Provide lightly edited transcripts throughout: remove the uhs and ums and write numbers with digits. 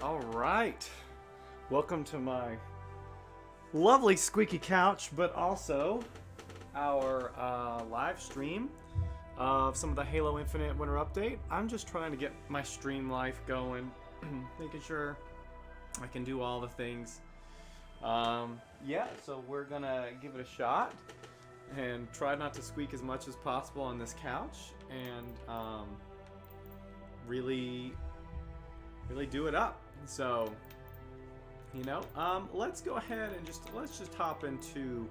All right. Welcome to my lovely squeaky couch, but also our live stream of some of the Halo Infinite Winter Update. I'm just trying to get my stream life going, making sure I can do all the things. Yeah, so we're gonna give it a shot and try not to squeak as much as possible on this couch and really do it up. So, you know, let's go ahead and let's just hop into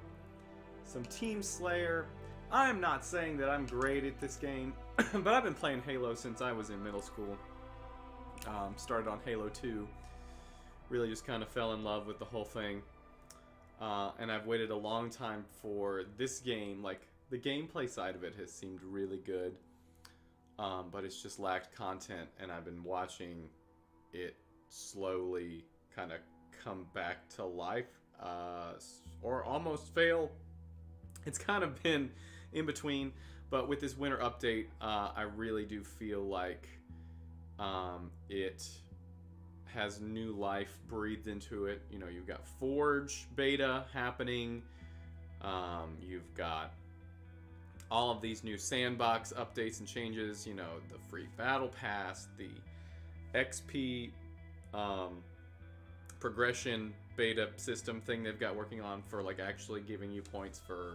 some Team Slayer. I'm not saying that I'm great at this game, but I've been playing Halo since I was in middle school. Started on Halo 2. Really just kind of fell in love with the whole thing. And I've waited a long time for this game. Like, the gameplay side of it has seemed really good. But it's just lacked content, and I've been watching it slowly kind of come back to life, or almost fail. It's kind of been in between, but with this winter update, I really do feel like it has new life breathed into it. You know, you've got Forge beta happening, you've got all of these new sandbox updates and changes, you know, the free battle pass, the XP progression beta system thing they've got working on for like actually giving you points for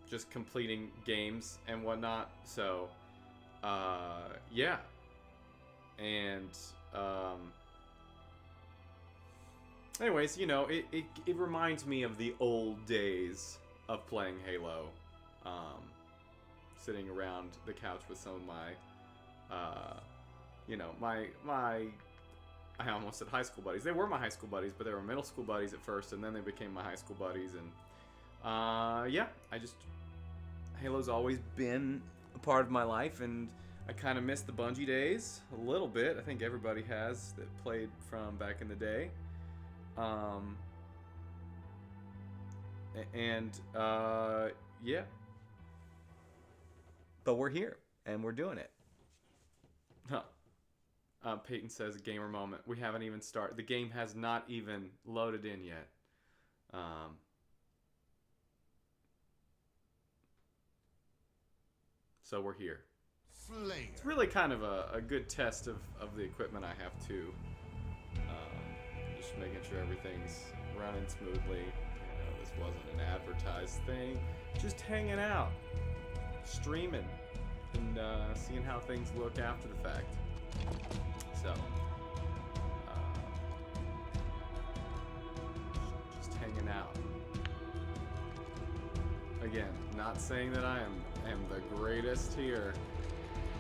just completing games and whatnot. So yeah, and anyways, you know, it reminds me of the old days of playing Halo, sitting around the couch with some of my you know, I almost said high school buddies. They were my high school buddies, but they were middle school buddies at first, and then they became my high school buddies. And yeah, Halo's always been a part of my life, and I kind of miss the Bungie days a little bit. I think everybody has that played from back in the day. Yeah. But we're here, and we're doing it. Huh. Peyton says, gamer moment. We haven't even started. The game has not even loaded in yet. So we're here. Slayer. It's really kind of a good test of the equipment I have too. Just making sure everything's running smoothly. You know, this wasn't an advertised thing. Just hanging out, streaming, and seeing how things look after the fact. So, just hanging out. Again, not saying that I am the greatest here,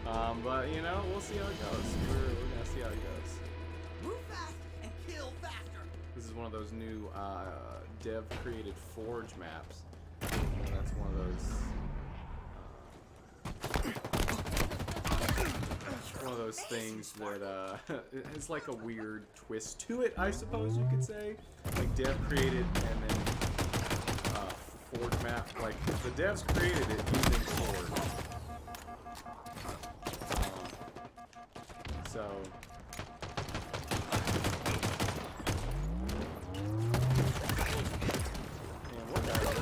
but you know, we'll see how it goes. We're gonna see how it goes. Move fast and kill faster. This is one of those new dev-created Forge maps. That's one of those. One of those things that it's like a weird twist to it, I suppose you could say. Like dev created and then Forge map. Like the devs created it using Forge. So and one guy was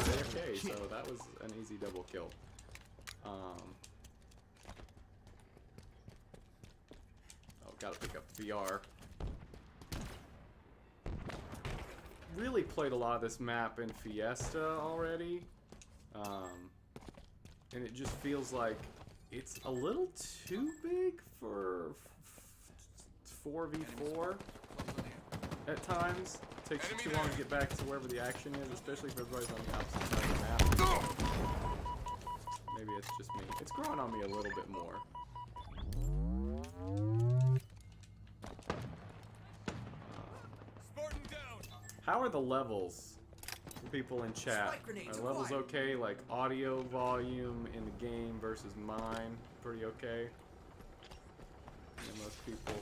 AFK, so that was an easy double kill. Gotta pick up the VR. Really played a lot of this map in Fiesta already. And it just feels like it's a little too big for 4v4 at times. It takes you too long to get back to wherever the action is, especially if everybody's on the opposite side of the map. Maybe it's just me. It's growing on me a little bit more. How are the levels for people in chat? Are the levels okay? Like audio volume in the game versus mine? Pretty okay? And most people,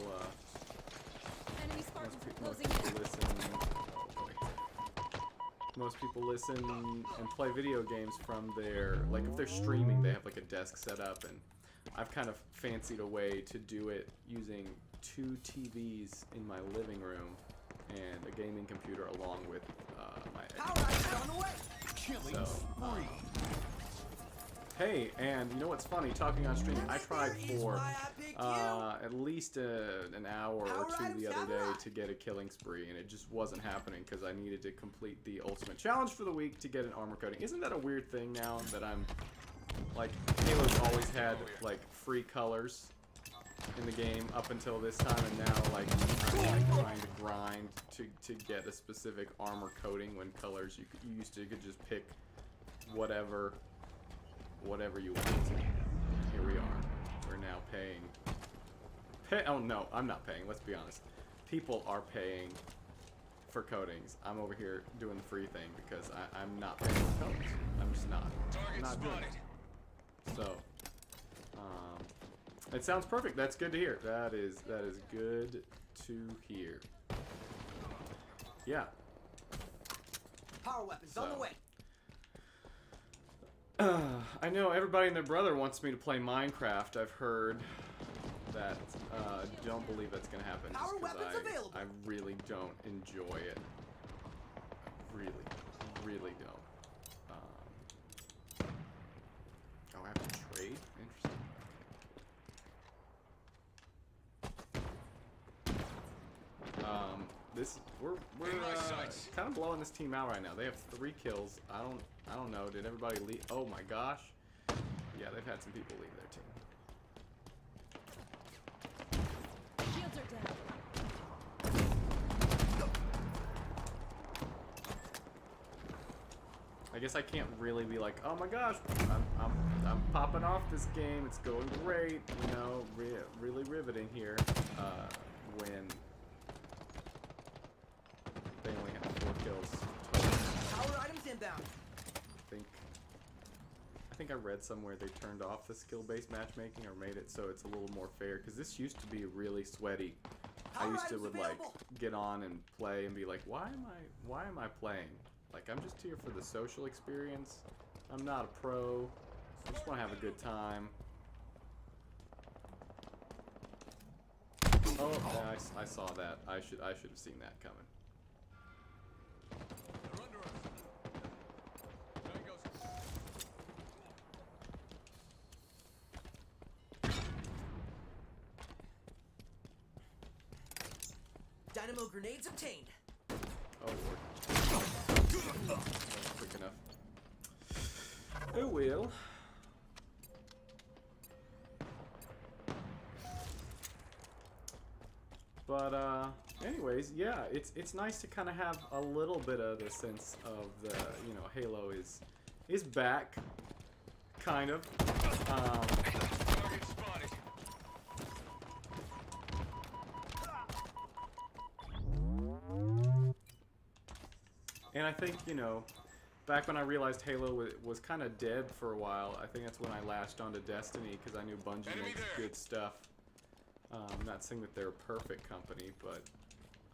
most people listen and play video games from their, like if they're streaming, they have like a desk set up, and I've kind of fancied a way to do it using 2 TVs in my living room and a gaming computer along with my Power item's on the way. Killing So, spree. Hey, and you know what's funny? Talking on stream, I tried Here is for why I pick you. at least an hour or Power 2 items the other have day arrived. to get a killing spree, and it just wasn't happening because I needed to complete the ultimate challenge for the week to get an armor coating. Isn't that a weird thing now that I'm like Halo's always had like free colors in the game up until this time, and now like I'm like trying to grind to get a specific armor coating when colors you used to you could just pick whatever you wanted. Here we are. We're now paying. Oh no, I'm not paying. Let's be honest. People are paying for coatings. I'm over here doing the free thing because I'm not paying for coatings. I'm just not. I'm not doing it. So, it sounds perfect. That's good to hear. That is good to hear. Yeah. Power weapons on the So. way. I know everybody and their brother wants me to play Minecraft. I've heard that. Don't believe that's gonna happen. Power Just 'cause weapons available. I really don't enjoy it. Really don't. Oh, I have to trade. Interesting. We're kind of blowing this team out right now. They have 3 kills. I don't know. Did everybody leave? Oh my gosh. Yeah, they've had some people leave their team. Shields are down. I guess I can't really be like, oh my gosh, I'm popping off this game. It's going great. You know, really riveting here. When they only have 4 kills. Power items inbound. I think I read somewhere they turned off the skill-based matchmaking or made it so it's a little more fair, because this used to be really sweaty. I used to would like get on and play and be like, why am I playing? Like, I'm just here for the social experience. I'm not a pro. I just want to have a good time. Oh, yeah, I saw that. I should have seen that coming. Dynamo grenades obtained. Oh lord. That was quick enough. Oh well. But anyways, yeah, it's nice to kind of have a little bit of the sense of the, you know, Halo is back, kind of. And I think, you know, back when I realized Halo was kind of dead for a while, I think that's when I latched onto Destiny, because I knew Bungie makes good stuff. I'm not saying that they're a perfect company, but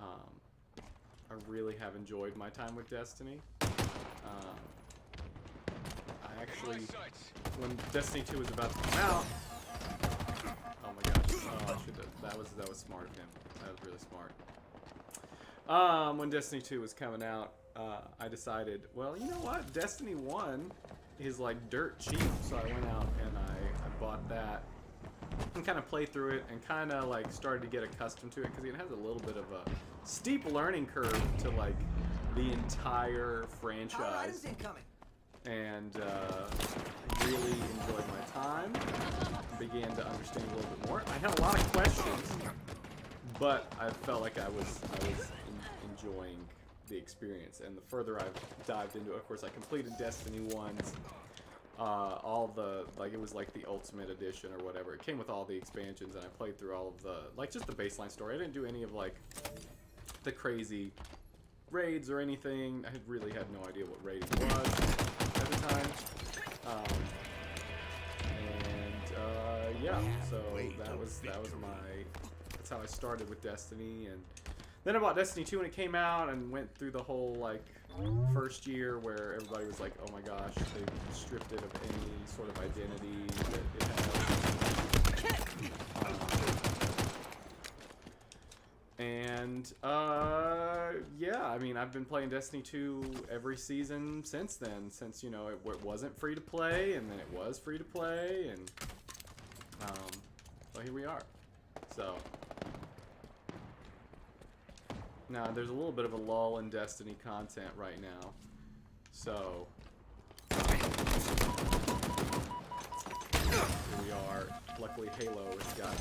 I really have enjoyed my time with Destiny. I actually, when Destiny 2 was about to come out, oh my gosh, I should have, that was smart of him. That was really smart. When Destiny 2 was coming out, I decided, well, you know what? Destiny 1 is like dirt cheap, so I went out and I bought that and kind of played through it and kind of like started to get accustomed to it, because it has a little bit of a steep learning curve to like the entire Power items franchise, incoming. and really enjoyed my time. Began to understand a little bit more. I had a lot of questions, but I felt like I was enjoying the experience. And the further I've dived into it, of course, I completed Destiny 1's all the, like, it was like the Ultimate Edition or whatever. It came with all the expansions, and I played through all of the, like, just the baseline story. I didn't do any of like the crazy raids or anything. I really had no idea what raiding was at the time. Yeah, so that's how I started with Destiny. And then I bought Destiny 2 when it came out, and went through the whole like first year where everybody was like, oh my gosh, they stripped it of any sort of identity that it had. And yeah, I mean, I've been playing Destiny 2 every season since then, since, you know, it wasn't free to play, and then it was free to play, and so here we are. So now there's a little bit of a lull in Destiny content right now, so here we are. Luckily Halo has got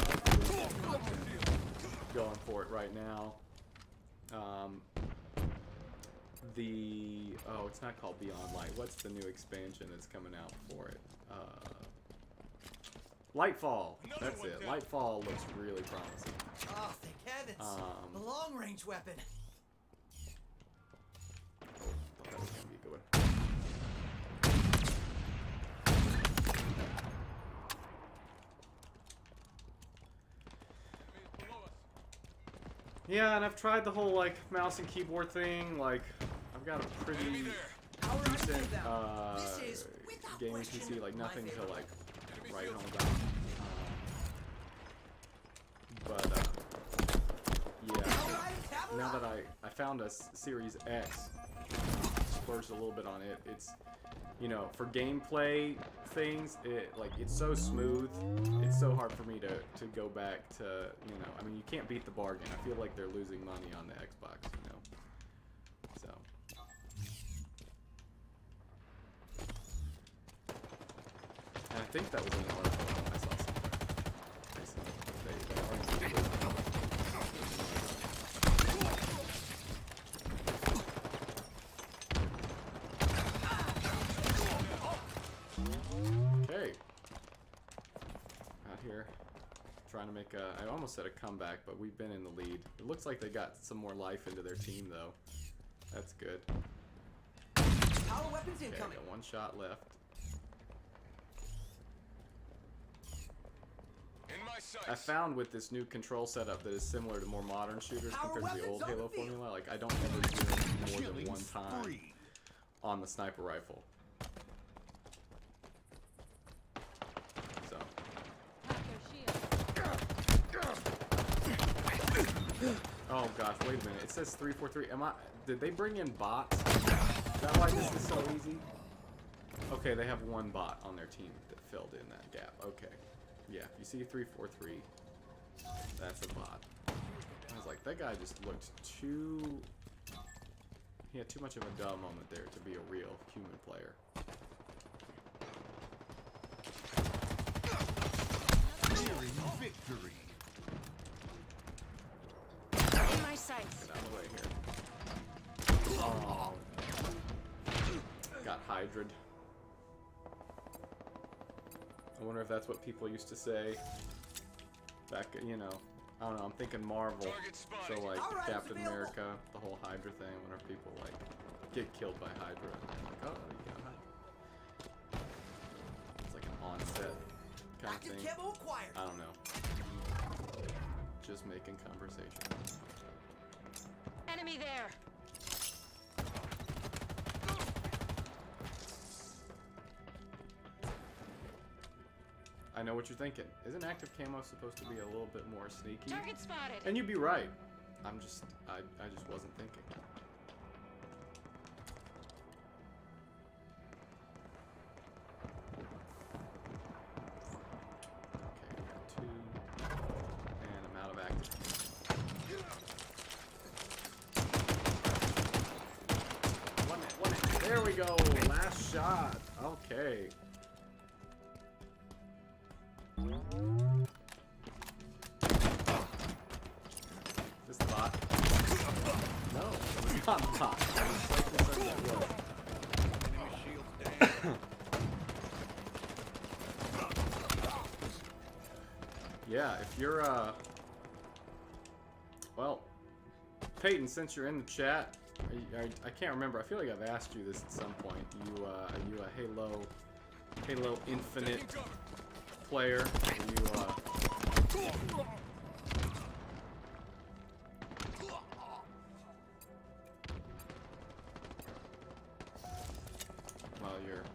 going for it right now. Oh, it's not called Beyond Light. What's the new expansion that's coming out for it? Lightfall. That's it. Lightfall looks really promising. Oh, thank heavens. A long-range weapon. Thought that was gonna be a good one. Yeah, and I've tried the whole, like, mouse and keyboard thing. Like, I've got a pretty decent gaming PC, like, nothing to, like, write home about. But, yeah, now that I found a Series X, splurged a little bit on it, it's, you know, for gameplay things, it's so smooth, it's so hard for me to go back to, you know, I mean, you can't beat the bargain. I feel like they're losing money on the Xbox, you know, so. And I think that was in an article I saw somewhere recently. Okay. Out here, trying to make I almost said a comeback, but we've been in the lead. It looks like they got some more life into their team, though. That's good. Power weapons Okay, I incoming. got one shot left. I found with this new control setup that is similar to more modern shooters compared to the old Halo formula, like, I don't ever do more than one time on the sniper rifle. So. Oh gosh, wait a minute. It says 343. Did they bring in bots? Is that why this is so easy? Okay, they have one bot on their team that filled in that gap. Okay. Yeah, if you see 343, that's a bot. I was like, that guy just looked too... He had too much of a duh moment there to be a real human player. Nearing victory. In my sights. Get out of the way here. Oh. Got hydra'd. I wonder if that's what people used to say back, you know, I don't know, I'm thinking Marvel. So, like, Captain America, the whole Hydra thing, I wonder if people, like, get killed by Hydra. And they're like, oh, you got Hydra. It's like an onset kind of thing. I don't know. Just making conversation. Enemy there. I know what you're thinking. Isn't active camo supposed to be a little bit more sneaky? Target spotted. And you'd be right. I just wasn't thinking. Okay, we got two. And I'm out of active. One it. There we go. Last shot. Okay. This the bot? No, it was not the bot. Yeah, if you're well, Peyton, since you're in the chat, I can't remember. I feel like I've asked you this at some point. Are you a Halo Infinite player? While you're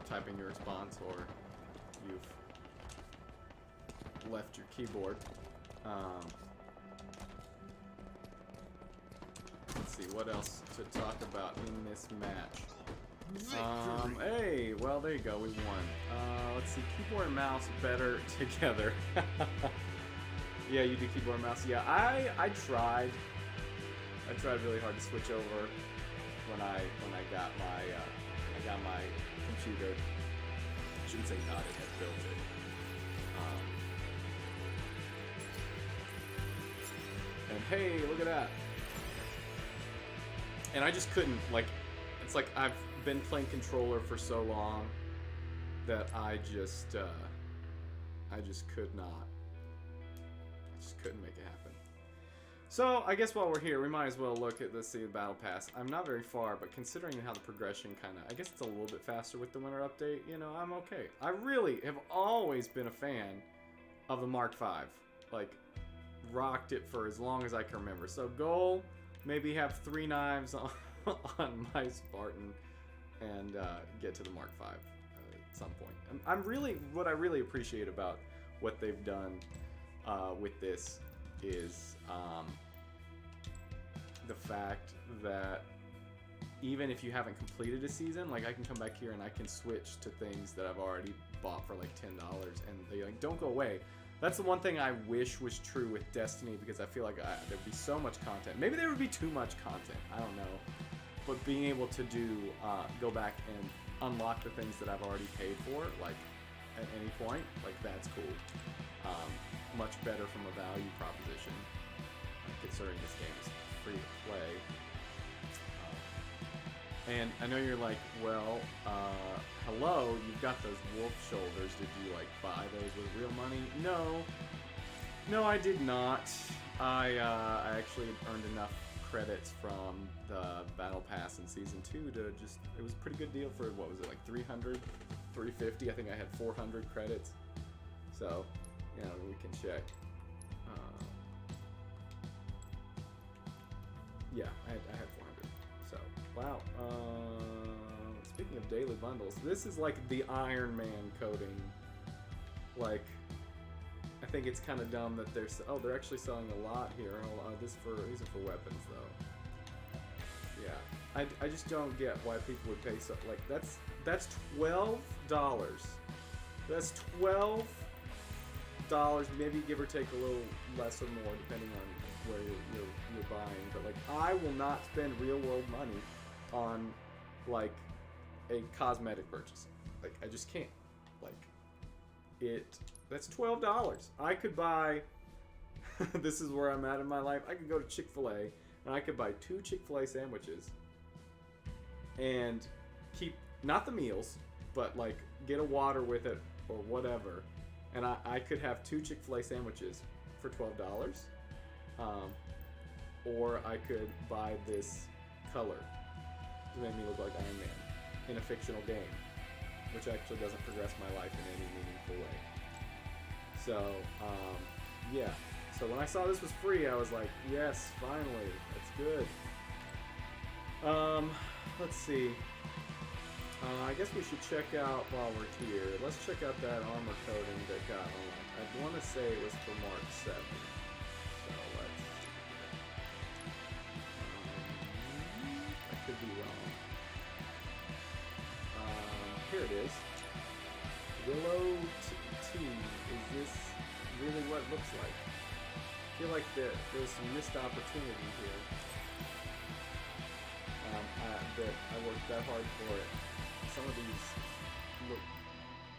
typing your response, or you've left your keyboard. let's see what else to talk about in this match. Victory. Hey, well, there you go. We won. Let's see. Keyboard and mouse better together. Yeah, you do keyboard and mouse. Yeah, I tried. I tried really hard to switch over when I got my computer. I shouldn't say got it. I built it. And hey, look at that. And I just couldn't, like, it's like I've been playing controller for so long that I just could not. I just couldn't make it happen. So, I guess while we're here, we might as well look at, let's see, the Battle Pass. I'm not very far, but considering how the progression kind of, I guess it's a little bit faster with the winter update, you know, I'm okay. I really have always been a fan of the Mark V. Like, rocked it for as long as I can remember. So, goal, maybe have 3 knives on my Spartan and get to the Mark V at some point. I'm really, what I really appreciate about what they've done with this is the fact that even if you haven't completed a season, like I can come back here and I can switch to things that I've already bought for like $10 and they like don't go away. That's the one thing I wish was true with Destiny, because I feel like there'd be so much content. Maybe there would be too much content. I don't know. But being able to do, go back and unlock the things that I've already paid for, like at any point, like that's cool. Much better from a value proposition, considering this game is free to play. And I know you're like, well, hello, you've got those wolf shoulders. Did you like buy those with real money? No, I did not. I actually earned enough credits from the Battle Pass in Season 2 to just, it was a pretty good deal for, what was it, like 300, 350? I think I had 400 credits. So, yeah, we can check. Yeah, I had 400. So, wow. Speaking of daily bundles, this is like the Iron Man coding. Like, I think it's kind of dumb that they're actually selling a lot here. These are for weapons though. Yeah, I just don't get why people would pay so, like that's $12. That's $12. Maybe give or take a little less or more depending on where you're buying. But like, I will not spend real world money on like a cosmetic purchase. Like, I just can't. Like, that's $12. I could buy, this is where I'm at in my life, I could go to Chick-fil-A and I could buy 2 Chick-fil-A sandwiches and keep, not the meals, but like get a water with it or whatever, and I could have 2 Chick-fil-A sandwiches for $12. Or I could buy this color to make me look like Iron Man in a fictional game, which actually doesn't progress my life in any meaningful way. So, yeah. So when I saw this was free, I was like, yes, finally, that's good. Let's see. I guess we should check out while we're here. Let's check out that armor coating that got unlocked. I want to say it was for Mark 7. So let's. I could be wrong. Here it is. Willow T. Is this really what it looks like? I feel like there's some missed opportunity here. That I worked that hard for it. Some of these look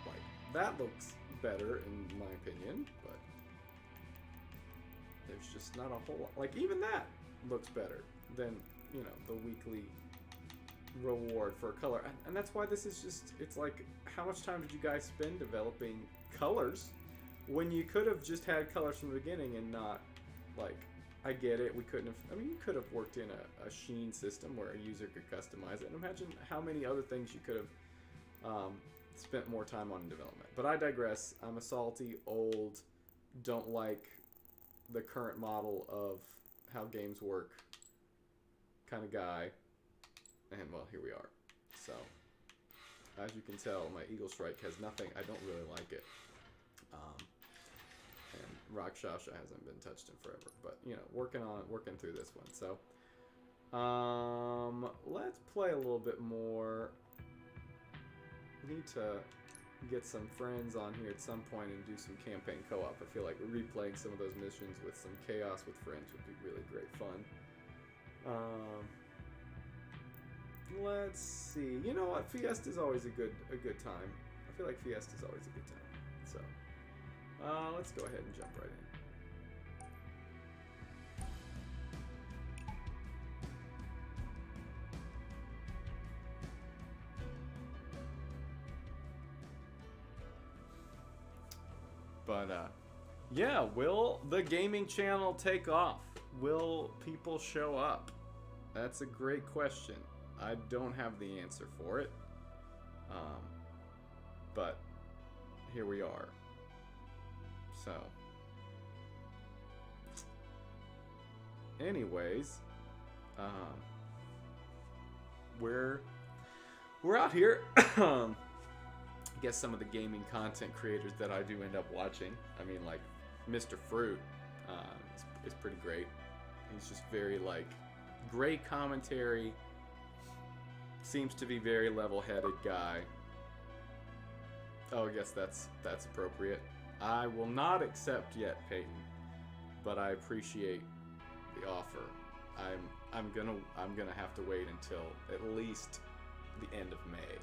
like, that looks better in my opinion, but there's just not a whole lot. Like, even that looks better than, you know, the weekly reward for a color. And that's why this is just, it's like, how much time did you guys spend developing colors when you could have just had colors from the beginning and not, like, I get it, we couldn't have, I mean, you could have worked in a sheen system where a user could customize it, and imagine how many other things you could have spent more time on in development. But I digress. I'm a salty, old, don't like the current model of how games work kind of guy. And, well, here we are. So, as you can tell, my Eagle Strike has nothing. I don't really like it. And Rakshasha hasn't been touched in forever. But, you know, working through this one. So, Let's play a little bit more. Need to get some friends on here at some point and do some campaign co-op. I feel like replaying some of those missions with some chaos with friends would be really great fun. Let's see. You know what? Fiesta's always a good time. I feel like Fiesta's always a good time. So, let's go ahead and jump right in. But, yeah, will the gaming channel take off? Will people show up? That's a great question. I don't have the answer for it. But here we are. So, anyways, we're out here. I guess some of the gaming content creators that I do end up watching. I mean, like Mr. Fruit is pretty great. He's just very like great commentary. Seems to be very level-headed guy. Oh, I guess that's appropriate. I will not accept yet, Peyton, but I appreciate the offer. I'm gonna have to wait until at least the end of May.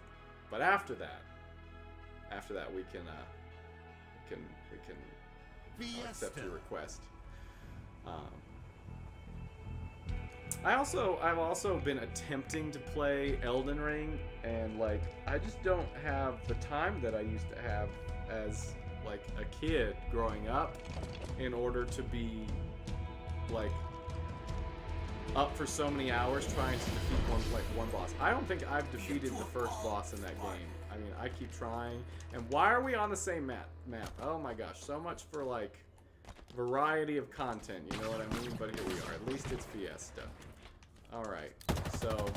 But after that we can accept your request. I've also been attempting to play Elden Ring, and like I just don't have the time that I used to have as like a kid growing up in order to be like up for so many hours trying to defeat one boss. I don't think I've defeated the first boss in that game. I mean, I keep trying. And why are we on the same map? Oh my gosh, so much for like variety of content, you know what I mean? But here we are. At least it's Fiesta. Alright, so,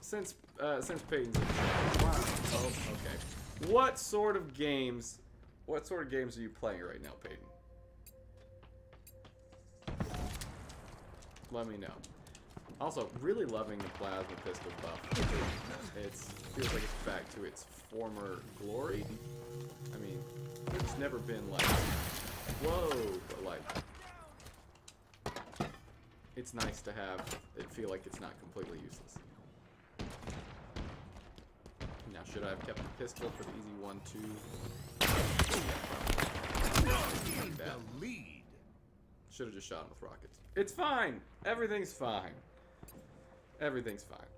since Peyton's in chat, wow, oh, okay. What sort of games are you playing right now, Peyton? Let me know. Also, really loving the plasma pistol buff. It feels like it's back to its former glory. I mean, it's never been like, whoa, but like, it's nice to have it feel like it's not completely useless. Now, should I have kept the pistol for the easy 1-2? Like that. Should have just shot him with rockets. It's fine. Everything's fine. Everything's fine.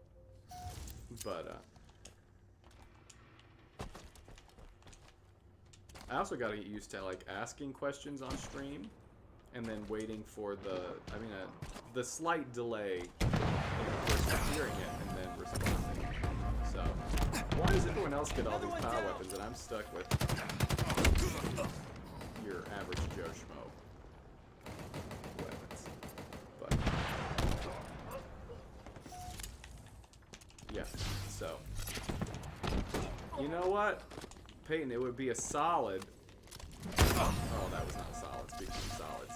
But, I also got to get used to, like, asking questions on stream and then waiting for the slight delay in first hearing it and then responding. So, why does everyone else get all these power weapons and I'm stuck with your average Joe Schmo weapons? But, yeah, so, you know what? Peyton, it would be a solid. Oh, that was not solid. Speaking of solids.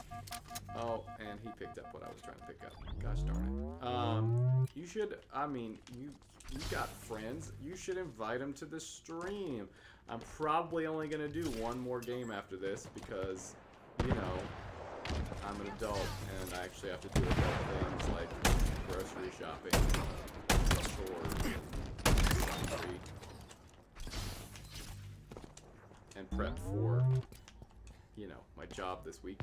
Oh, and he picked up what I was trying to pick up. Gosh darn it. You should, I mean, you got friends. You should invite them to the stream. I'm probably only going to do one more game after this because, you know, I'm an adult and I actually have to do adult things like grocery shopping, chores, laundry, and prep for, you know, my job this week.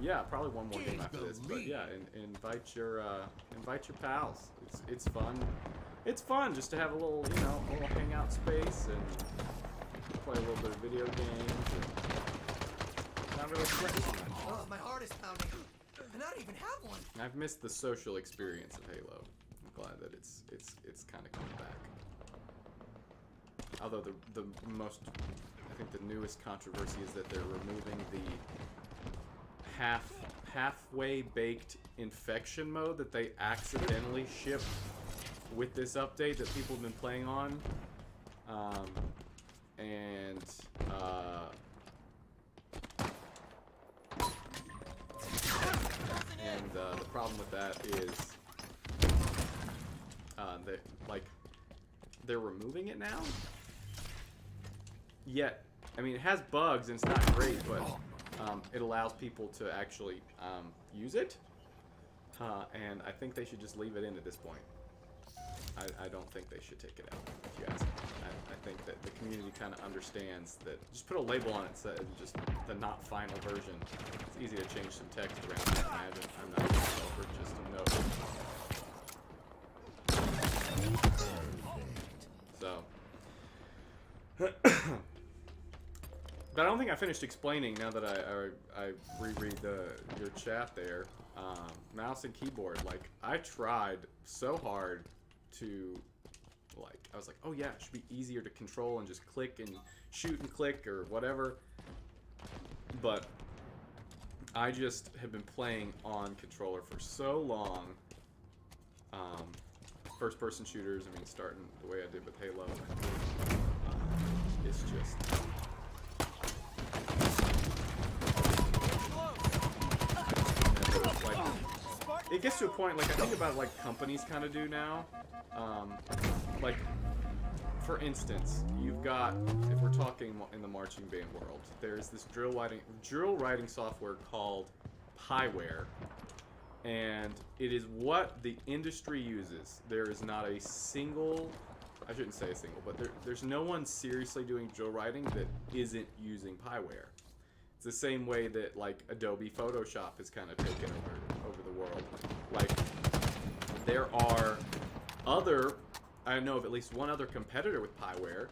Yeah, probably one more game after this. But yeah, invite your pals. It's fun. It's fun just to have a little, you know, a little hangout space and play a little bit of video games. And not really play too much. Oh, my heart is pounding. And I don't even have one. I've missed the social experience of Halo. I'm glad that it's kind of coming back. Although the most, I think the newest controversy is that they're removing the halfway baked infection mode that they accidentally shipped with this update that people have been playing on. problem with that is that like they're removing it now. Yet, I mean, it has bugs and it's not great, but it allows people to actually use it. And I think they should just leave it in at this point. I don't think they should take it out, if you ask me. I think that the community kind of understands that. Just put a label on it so just the not final version. It's easy to change some text around, I imagine. I'm not a developer, just a note. So. But I don't think I finished explaining now that I reread your chat there. Mouse and keyboard. Like, I tried so hard to, like, I was like, oh yeah, it should be easier to control and just click and shoot and click or whatever. But I just have been playing on controller for so long. First-person shooters, I mean, starting the way I did with Halo. It's just... It gets to a point, like, I think about, like, companies kind of do now. Like, for instance, you've got, if we're talking in the marching band world, there's this drill writing software called Pieware. And it is what the industry uses. There is not a single, I shouldn't say a single, but there's no one seriously doing drill writing that isn't using Pieware. It's the same way that, like, Adobe Photoshop has kind of taken over the world. Like, there are other, I know of at least one other competitor with Pieware,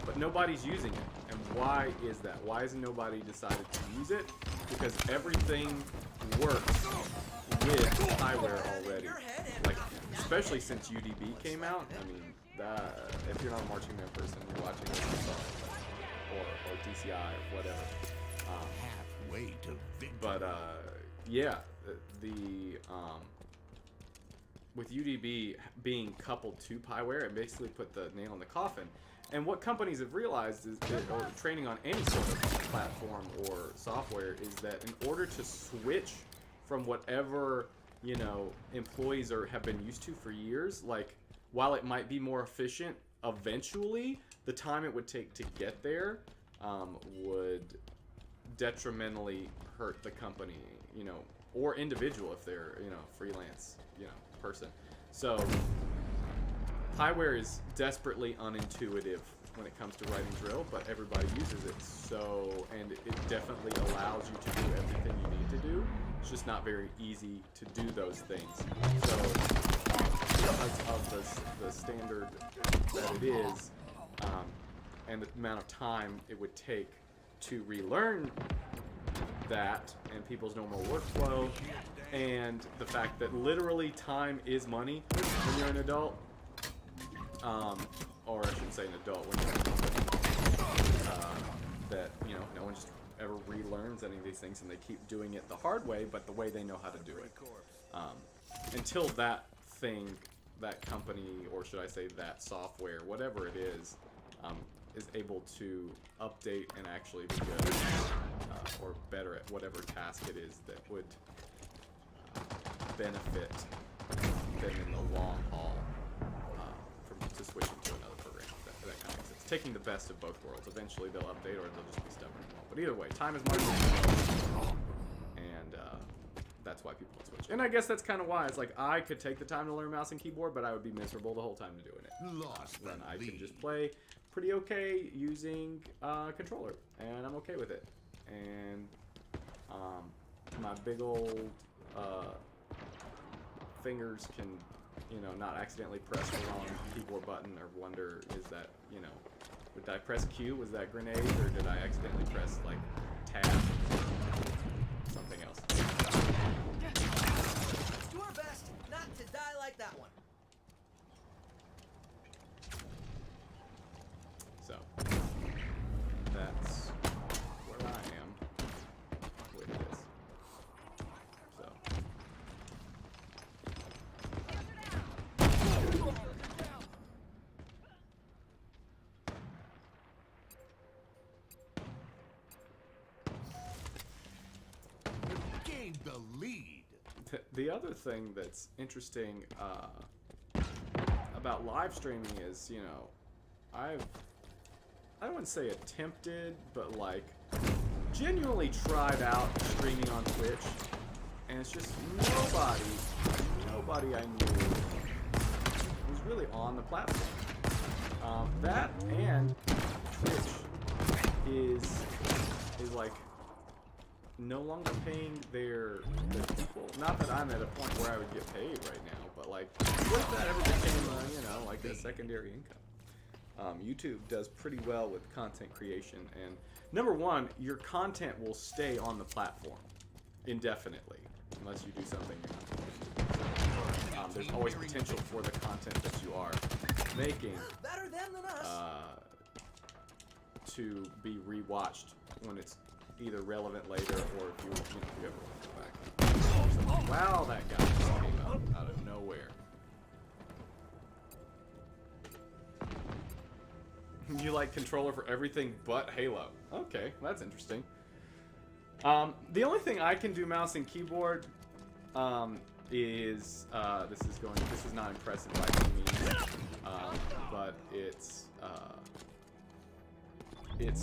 but nobody's using it. And why is that? Why hasn't nobody decided to use it? Because everything works with Pieware already. Like, especially since UDB came out. I mean, if you're not a marching band person, you're watching this or DCI or whatever. Halfway to victory. But yeah, with UDB being coupled to Pieware, it basically put the nail in the coffin. And what companies have realized is that, or training on any sort of platform or software, is that in order to switch from whatever, you know, employees have been used to for years, like, while it might be more efficient, eventually the time it would take to get there would detrimentally hurt the company, you know, or individual if they're, you know, freelance, you know, person. So Pieware is desperately unintuitive when it comes to writing drill, but everybody uses it. So, and it definitely allows you to do everything you need to do. It's just not very easy to do those things. So, because of the standard that it is, and the amount of time it would take to relearn that and people's normal workflow, and the fact that literally time is money when you're an adult, or I should say an adult when you're that, you know, no one just ever relearns any of these things, and they keep doing it the hard way, but the way they know how to do it. Until that thing, that company, or should I say that software, whatever it is able to update and actually be good or better at whatever task it is that would benefit them in the long haul to switching to another program. That kind of makes sense. Taking the best of both worlds. Eventually they'll update or they'll just be stubborn and won't. But either way, time is money. And that's why people don't switch. And I guess that's kind of why. It's like, I could take the time to learn mouse and keyboard, but I would be miserable the whole time doing it. Then I can just play pretty okay using controller, and I'm okay with it. And my big old fingers can, you know, not accidentally press the wrong keyboard button or wonder, is that, you know, did I press Q? Was that grenade? Or did I accidentally press, like, tab? Something else. Let's do our best not to die like that one. So, that's where I am with this. So. Gained the lead. The other thing that's interesting about live streaming is, you know, I don't want to say attempted, but like genuinely tried out streaming on Twitch, and it's just nobody I knew was really on the platform. That and Twitch is like no longer paying their people. Not that I'm at a point where I would get paid right now, but like, what if that ever became you know, like a secondary income? YouTube does pretty well with content creation, and number one, your content will stay on the platform indefinitely unless you do something you're not supposed to. There's always potential for the content that you are making Better them than us. to be rewatched when it's either relevant later or if you ever want to go back. So, wow, that guy just came out of nowhere. You like controller for everything but Halo. Okay, that's interesting. The only thing I can do mouse and keyboard is this is not impressive by any means, but it's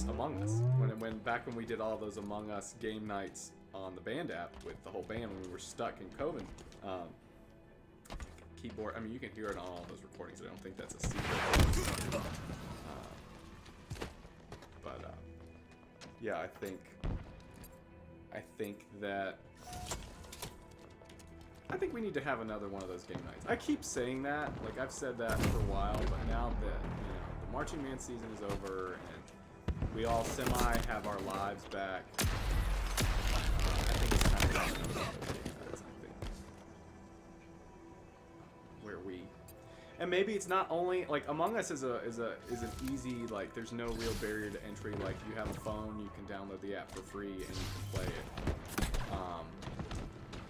Among Us. Back when we did all those Among Us game nights on the band app with the whole band when we were stuck in COVID. Keyboard. I mean, you can hear it on all those recordings. I don't think that's a secret. Yeah, I think we need to have another one of those game nights. I keep saying that, like I've said that for a while, but now that the Marching Man season is over and we all semi have our lives back, I think it's time to have another one of those game nights. I think where we. And maybe it's not only like Among Us is an easy, like there's no real barrier to entry. Like you have a phone, you can download the app for free and you can play it.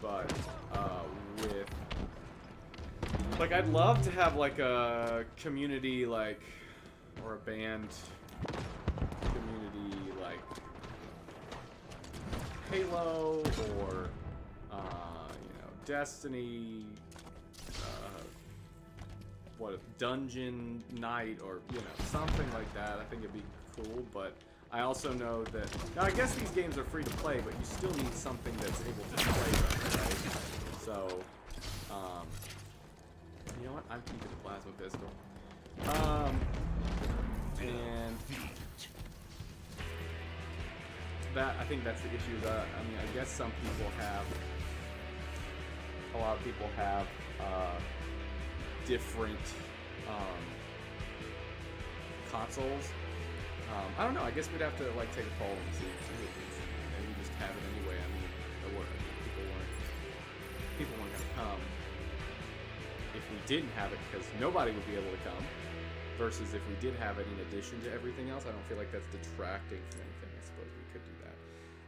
But with like I'd love to have like a community like or a band community like Halo or Destiny. Dungeon Night or something like that. I think it'd be cool, but I also know that now I guess these games are free to play, but you still need something that's able to play them, right? So you know what? I'm keeping the plasma pistol. And that I think that's the issue. That I mean, I guess some people have a lot of people have different consoles. I don't know. I guess we'd have to like take a poll and see. Maybe just have it anyway. I mean, people weren't gonna come if we didn't have it because nobody would be able to come. Versus if we did have it in addition to everything else, I don't feel like that's detracting from anything. I suppose we could do that.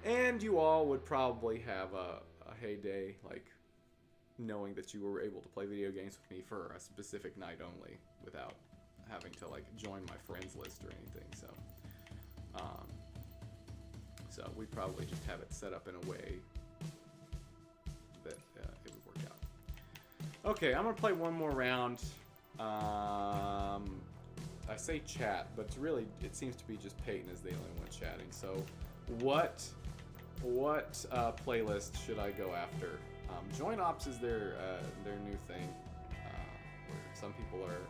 And you all would probably have a heyday like knowing that you were able to play video games with me for a specific night only without having to like join my friends list or anything. So we'd probably just have it set up in a way that it would work out. Okay, I'm gonna play one more round. I say chat, but it seems to be just Peyton is the only one chatting. So what playlist should I go after? Join Ops is their new thing, where some people are,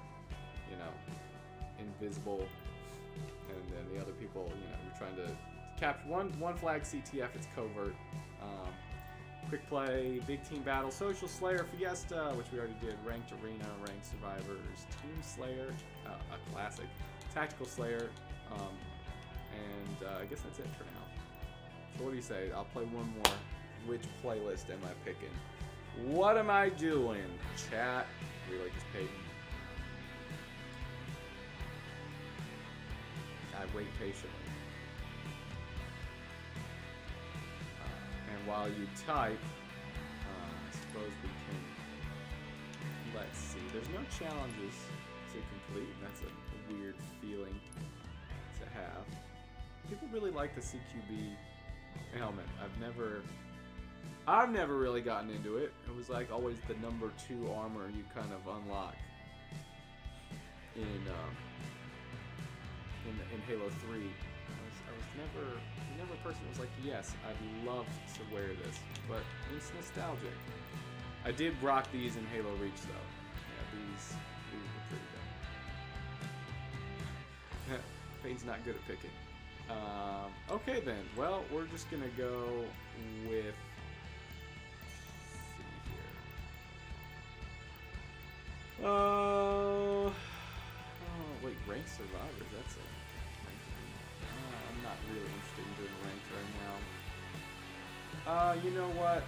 invisible, and then the other people, you're trying to capture one flag CTF. It's covert. Quick play, big team battle, social slayer, fiesta, which we already did, ranked arena, ranked survivors, team slayer, a classic, tactical slayer, and I guess that's it for now. So what do you say? I'll play one more. Which playlist am I picking? What am I doing? Chat. Really just Peyton. I wait patiently. And while you type, I suppose we can. Let's see. There's no challenges to complete. That's a weird feeling to have. People really like the CQB helmet. I've never I've never really gotten into it. It was like always the number 2 armor you kind of unlock in Halo 3. I was never a person who was like, yes, I'd love to wear this, but it's nostalgic. I did rock these in Halo Reach though. Yeah, these were pretty good. Fane's not good at picking. Okay then. Well, we're just gonna go with. Let's see here. Oh, wait, ranked survivors. That's it. I'm not really interested in doing ranked right now. You know what?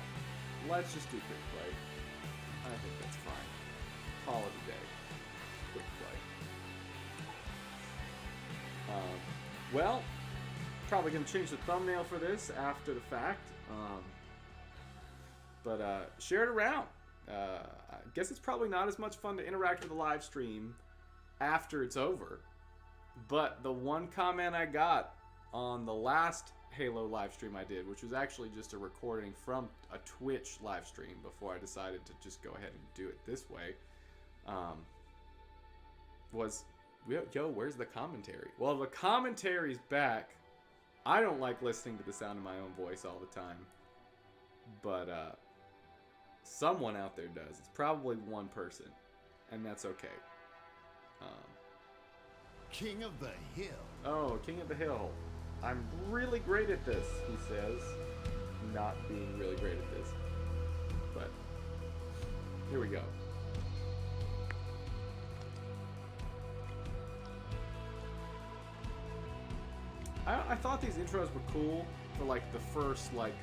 Let's just do quick play. I think that's fine. Call it a day. Quick play. Well, probably gonna change the thumbnail for this after the fact. But share it around. I guess it's probably not as much fun to interact with the live stream after it's over. But the one comment I got on the last Halo live stream I did, which was actually just a recording from a Twitch live stream before I decided to just go ahead and do it this way, was, yo, where's the commentary? Well, the commentary's back. I don't like listening to the sound of my own voice all the time, but someone out there does. It's probably one person, and that's okay. King of the Hill. Oh, King of the Hill. I'm really great at this, he says. Not being really great at this. But here we go. I thought these intros were cool for like the first like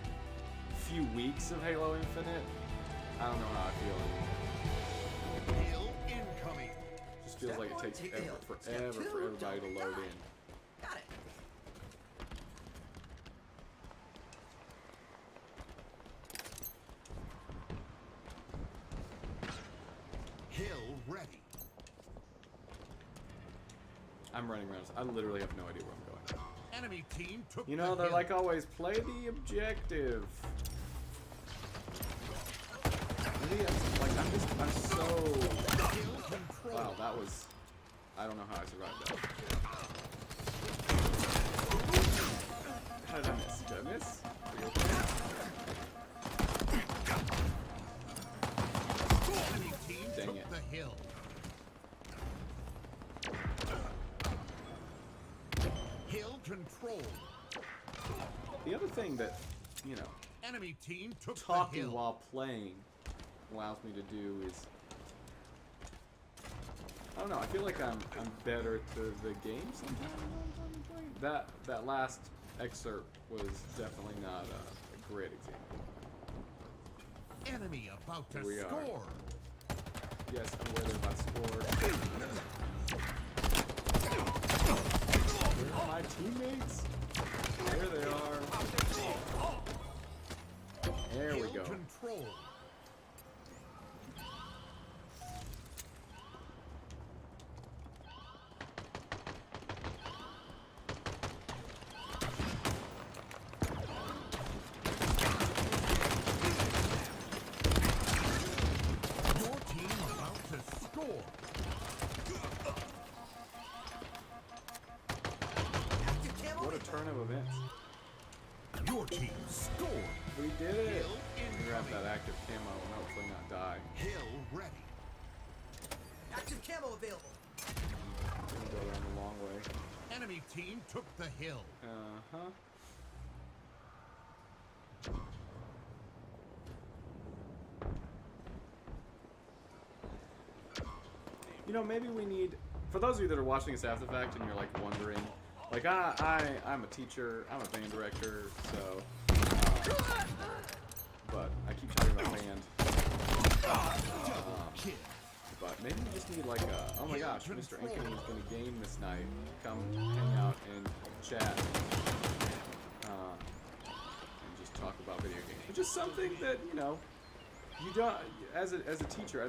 few weeks of Halo Infinite. I don't know how I feel anymore. Hill incoming. Just feels like it takes forever for everybody to load in. Got it. Hill ready. I'm running around. I literally have no idea where I'm going. Enemy team took You know, the they're hill. like always, play the objective. Maybe I'm so... Hill control. Wow, that was... I don't know how I survived that. How did I miss? Did I miss? Are you okay? Enemy team Dang took it. the hill. Hill control. The other thing that, you know, Enemy team took the talking hill. while playing allows me to do is... I don't know, I feel like I'm better to the game sometimes. That last excerpt was definitely not a great example. Enemy about to Here we are. score. Yes, I'm aware they're about to score. Where are my teammates? There they are. There we Hill go. control. Your team about to score. Active camo What a inbound. turn of events. Your team scored. We did it. Hill Grab incoming. that active camo and hopefully not die. Hill ready. Active camo available. Gonna go around the long way. Enemy team took the hill. Uh-huh. You know, maybe we need, for those of you that are watching this after the fact and you're like wondering, like I'm a teacher, I'm a band director, so, but I keep talking about band. Kill. But maybe we just need like a, oh my gosh, Mr. Ankeny is going to game this night. Come hang out and chat. And just talk about video games. Which is something that, you know, you don't, as a teacher, you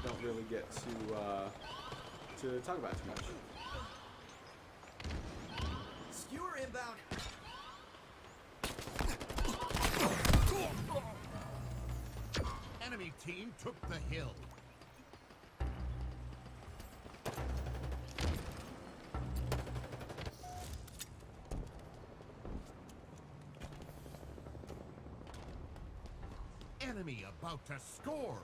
don't really get to talk about too much. Skewer inbound. team took the hill. Enemy about to score.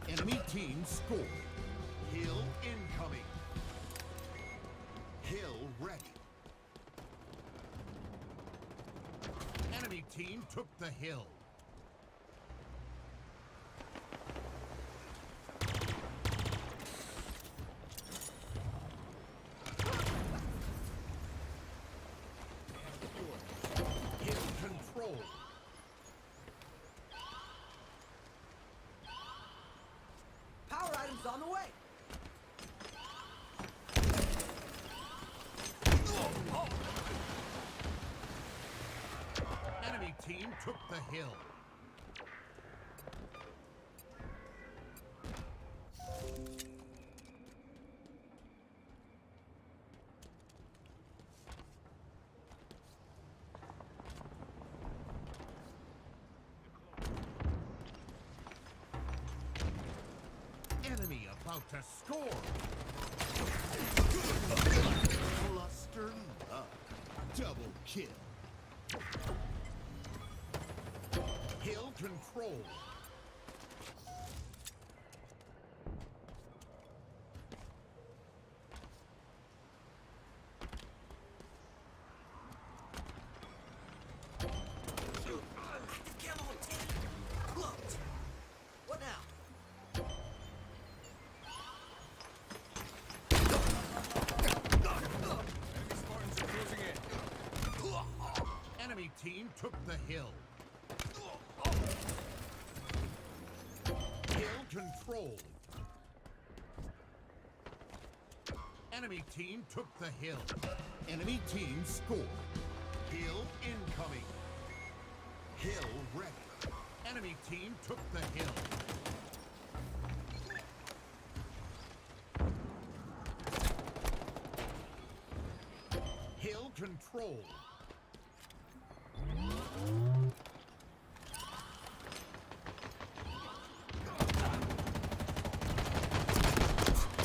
Enemy team scored. Hill incoming. Hill ready. Enemy team took the hill. Hill control. Power items on the way. Enemy team took the hill. Enemy about to score. Cluster up. Double kill. Hill control. Active camo obtained. Looked. What now? Enemy team took the hill. Hill controlled. Enemy team took the hill. Enemy team scored. Hill incoming. Hill ready. Enemy team took the hill. Hill controlled.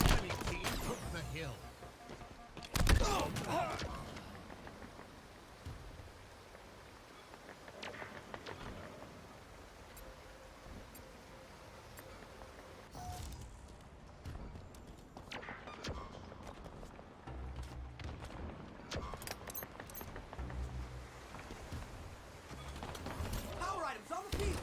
Enemy team took the hill. Power items on the field.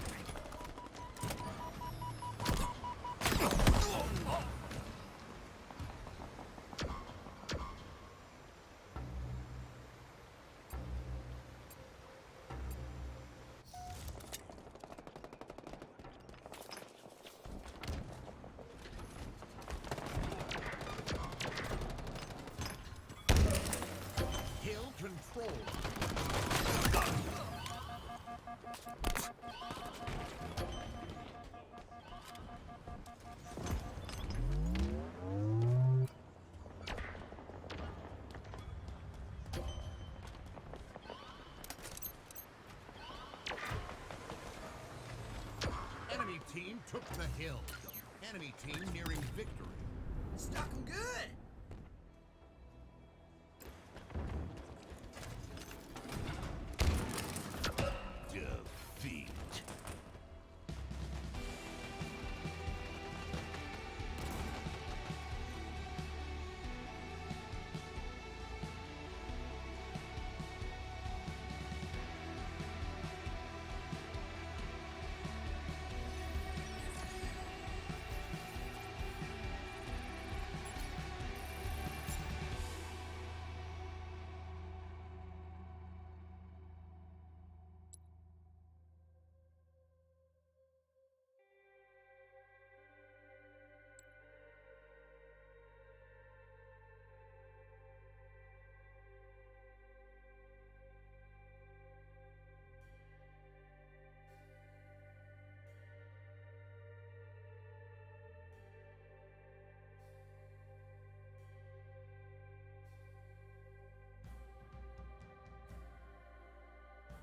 Hill controlled. Enemy team took the hill. Enemy team nearing victory. Stuck 'em good.